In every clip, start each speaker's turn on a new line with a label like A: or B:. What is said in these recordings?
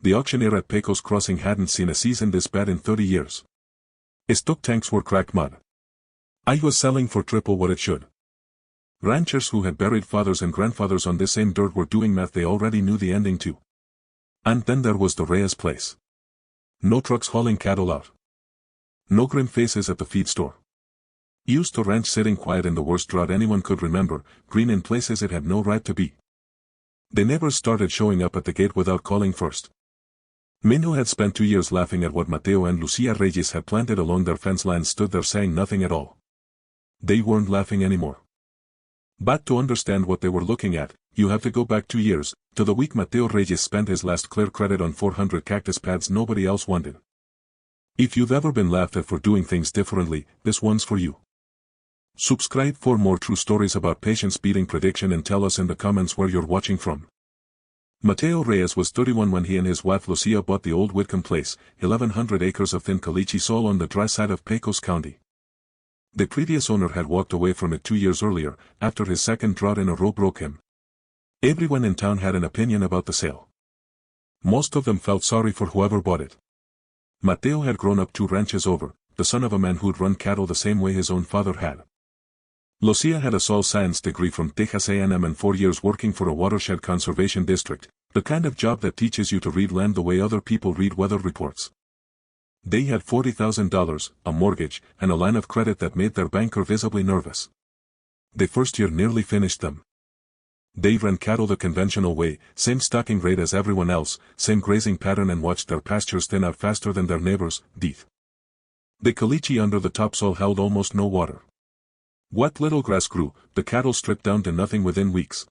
A: The auctioneer at Pecos Crossing hadn't seen a season this bad in 30 years. Stock tanks were cracked mud. I was selling for triple what it should. Ranchers who had buried fathers and grandfathers on this same dirt were doing math they already knew the ending to. And then there was the Reyes place. No trucks hauling cattle out. No grim faces at the feed store. Used to ranch sitting quiet in the worst drought anyone could remember, green in places it had no right to be. They never started showing up at the gate without calling first. Men who had spent 2 years laughing at what Mateo and Lucía Reyes had planted along their fence lines stood there saying nothing at all. They weren't laughing anymore. But to understand what they were looking at, you have to go back 2 years, to the week Mateo Reyes spent his last clear credit on 400 cactus pads nobody else wanted. If you've ever been laughed at for doing things differently, this one's for you. Subscribe for more true stories about patience beating prediction and tell us in the comments where you're watching from. Mateo Reyes was 31 when he and his wife Lucía bought the old Whitcomb place, 1,100 acres of thin caliche soil on the dry side of Pecos County. The previous owner had walked away from it 2 years earlier, after his second drought in a row broke him. Everyone in town had an opinion about the sale. Most of them felt sorry for whoever bought it. Mateo had grown up 2 ranches over, the son of a man who'd run cattle the same way his own father had. Lucía had a soil science degree from Texas A&M and 4 years working for a watershed conservation district, the kind of job that teaches you to read land the way other people read weather reports. They had $40,000, a mortgage, and a line of credit that made their banker visibly nervous. The first year nearly finished them. They ran cattle the conventional way, same stocking rate as everyone else, same grazing pattern and watched their pastures thin out faster than their neighbors, deeth. The caliche under the topsoil held almost no water. What little grass grew, the cattle stripped down to nothing within weeks.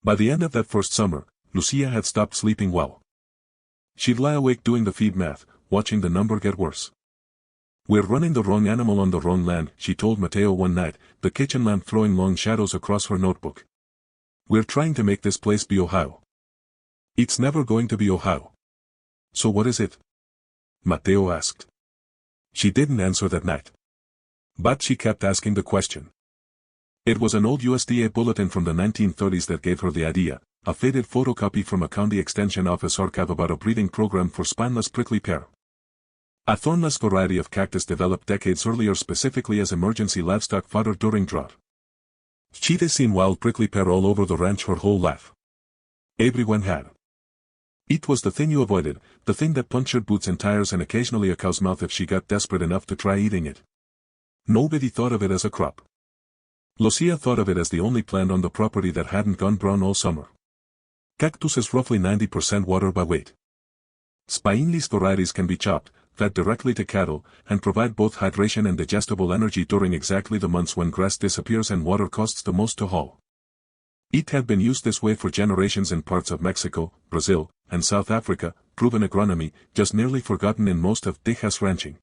A: By the end of that first summer, Lucía had stopped sleeping well. She'd lie awake doing the feed math, watching the number get worse. "We're running the wrong animal on the wrong land," she told Mateo one night, the kitchen lamp throwing long shadows across her notebook. "We're trying to make this place be Ohio. It's never going to be Ohio." "So what is it?" Mateo asked. She didn't answer that night. But she kept asking the question. It was an old USDA bulletin from the 1930s that gave her the idea, a faded photocopy from a county extension office archive about a breeding program for spineless prickly pear. A thornless variety of cactus developed decades earlier specifically as emergency livestock fodder during drought. She'd seen wild prickly pear all over the ranch her whole life. Everyone had. It was the thing you avoided, the thing that punctured boots and tires and occasionally a cow's mouth if she got desperate enough to try eating it. Nobody thought of it as a crop. Lucía thought of it as the only plant on the property that hadn't gone brown all summer. Cactus is roughly 90% water by weight. Spineless varieties can be chopped, fed directly to cattle, and provide both hydration and digestible energy during exactly the months when grass disappears and water costs the most to haul. It had been used this way for generations in parts of Mexico, Brazil, and South Africa, proven agronomy, just nearly forgotten in most of Texas ranching.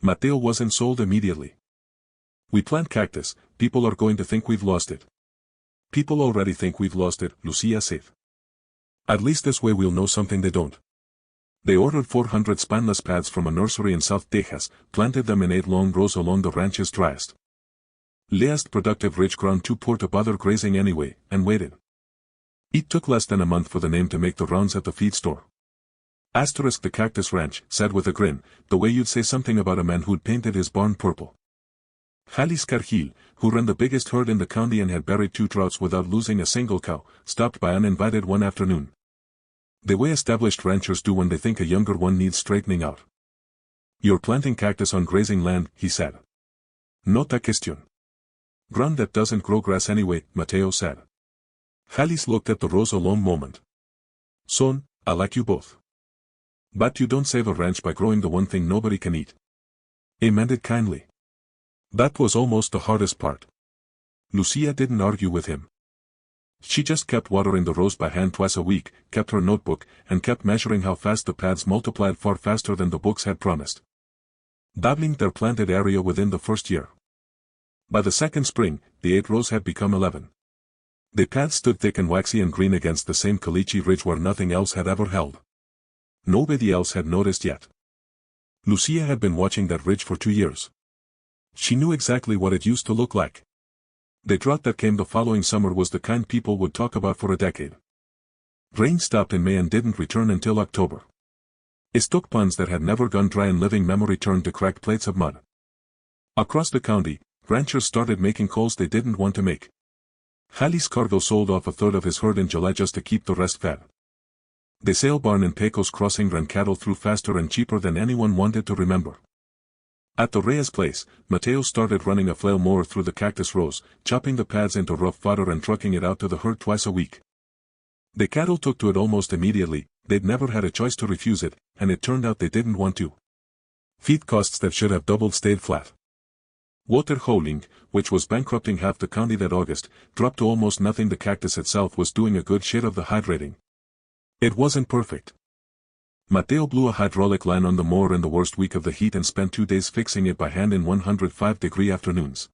A: Mateo wasn't sold immediately. "We plant cactus, people are going to think we've lost it." "People already think we've lost it," Lucía said. "At least this way we'll know something they don't." They ordered 400 spineless pads from a nursery in South Texas, planted them in 8 long rows along the ranch's driest, least productive rich ground too poor to bother grazing anyway, and waited. It took less than a month for the name to make the rounds at the feed store. Asterisk the Cactus Ranch, said with a grin, the way you'd say something about a man who'd painted his barn purple. Halis Cargill, who ran the biggest herd in the county and had buried 2 droughts without losing a single cow, stopped by uninvited one afternoon. The way established ranchers do when they think a younger one needs straightening out. "You're planting cactus on grazing land," he said. "Nota question." "Ground that doesn't grow grass anyway," Mateo said. Halis looked at the rows a long moment. "Son, I like you both. But you don't save a ranch by growing the one thing nobody can eat." He meant it kindly. That was almost the hardest part. Lucía didn't argue with him. She just kept watering the rows by hand twice a week, kept her notebook, and kept measuring how fast the pads multiplied far faster than the books had promised. Doubling their planted area within the first year. By the second spring, the 8 rows had become 11. The pads stood thick and waxy and green against the same caliche ridge where nothing else had ever held. Nobody else had noticed yet. Lucía had been watching that ridge for 2 years. She knew exactly what it used to look like. The drought that came the following summer was the kind people would talk about for a decade. Rain stopped in May and didn't return until October. Stuck ponds that had never gone dry in living memory turned to cracked plates of mud. Across the county, ranchers started making calls they didn't want to make. Jalisco Cargo sold off a third of his herd in July just to keep the rest fed. The sale barn in Pecos Crossing ran cattle through faster and cheaper than anyone wanted to remember. At the Reyes place, Mateo started running a flail mower through the cactus rows, chopping the pads into rough fodder and trucking it out to the herd twice a week. The cattle took to it almost immediately. They'd never had a choice to refuse it, and it turned out they didn't want to. Feed costs that should have doubled stayed flat. Water hauling, which was bankrupting half the county that August, dropped to almost nothing. The cactus itself was doing a good shit of the hydrating. It wasn't perfect. Mateo blew a hydraulic line on the mower in the worst week of the heat and spent 2 days fixing it by hand in 105-degree afternoons.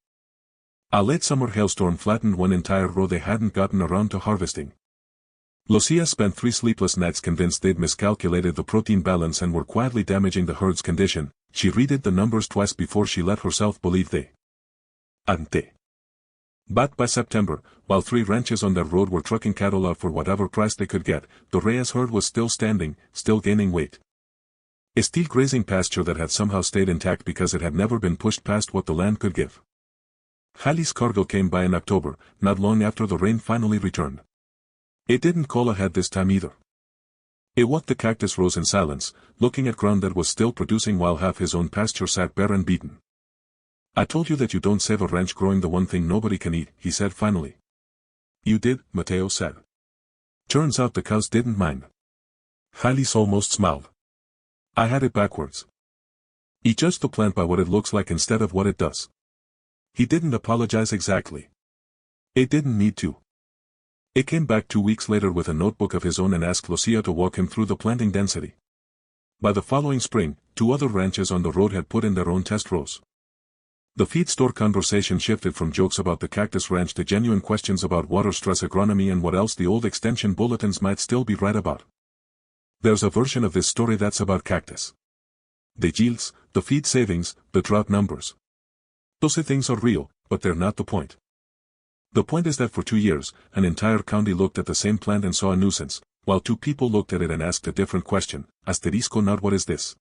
A: A late summer hailstorm flattened one entire row they hadn't gotten around to harvesting. Lucía spent 3 sleepless nights convinced they'd miscalculated the protein balance and were quietly damaging the herd's condition. She read the numbers twice before she let herself believe they hadn't. But by September, while 3 ranches on their road were trucking cattle out for whatever price they could get, the Reyes herd was still standing, still gaining weight. A steel grazing pasture that had somehow stayed intact because it had never been pushed past what the land could give. Jalisco Cargo came by in October, not long after the rain finally returned. It didn't call ahead this time either. It walked the cactus rows in silence, looking at ground that was still producing while half his own pasture sat bare and beaten. I told you that you don't save a ranch growing the one thing nobody can eat, he said finally. You did, Mateo said. Turns out the cows didn't mind. Jalisco almost smiled. I had it backwards. He judged the plant by what it looks like instead of what it does. He didn't apologize exactly. It didn't need to. He came back 2 weeks later with a notebook of his own and asked Lucía to walk him through the planting density. By the following spring, 2 other ranches on the road had put in their own test rows. The feed store conversation shifted from jokes about the Cactus Ranch to genuine questions about water stress agronomy and what else the old extension bulletins might still be right about. There's a version of this story that's about cactus. The yields, the feed savings, the drought numbers. Those things are real, but they're not the point. The point is that for 2 years, an entire county looked at the same plant and saw a nuisance, while 2 people looked at it and asked a different question, asterisco not what is this?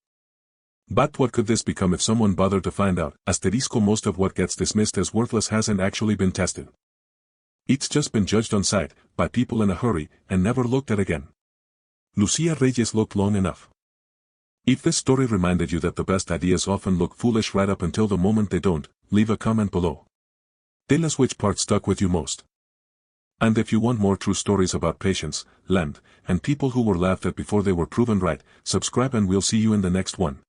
A: But what could this become if someone bothered to find out? Asterisco most of what gets dismissed as worthless hasn't actually been tested. It's just been judged on sight, by people in a hurry, and never looked at again. Lucía Reyes looked long enough. If this story reminded you that the best ideas often look foolish right up until the moment they don't, leave a comment below. Tell us which part stuck with you most. And if you want more true stories about patience, land, and people who were laughed at before they were proven right, subscribe and we'll see you in the next one.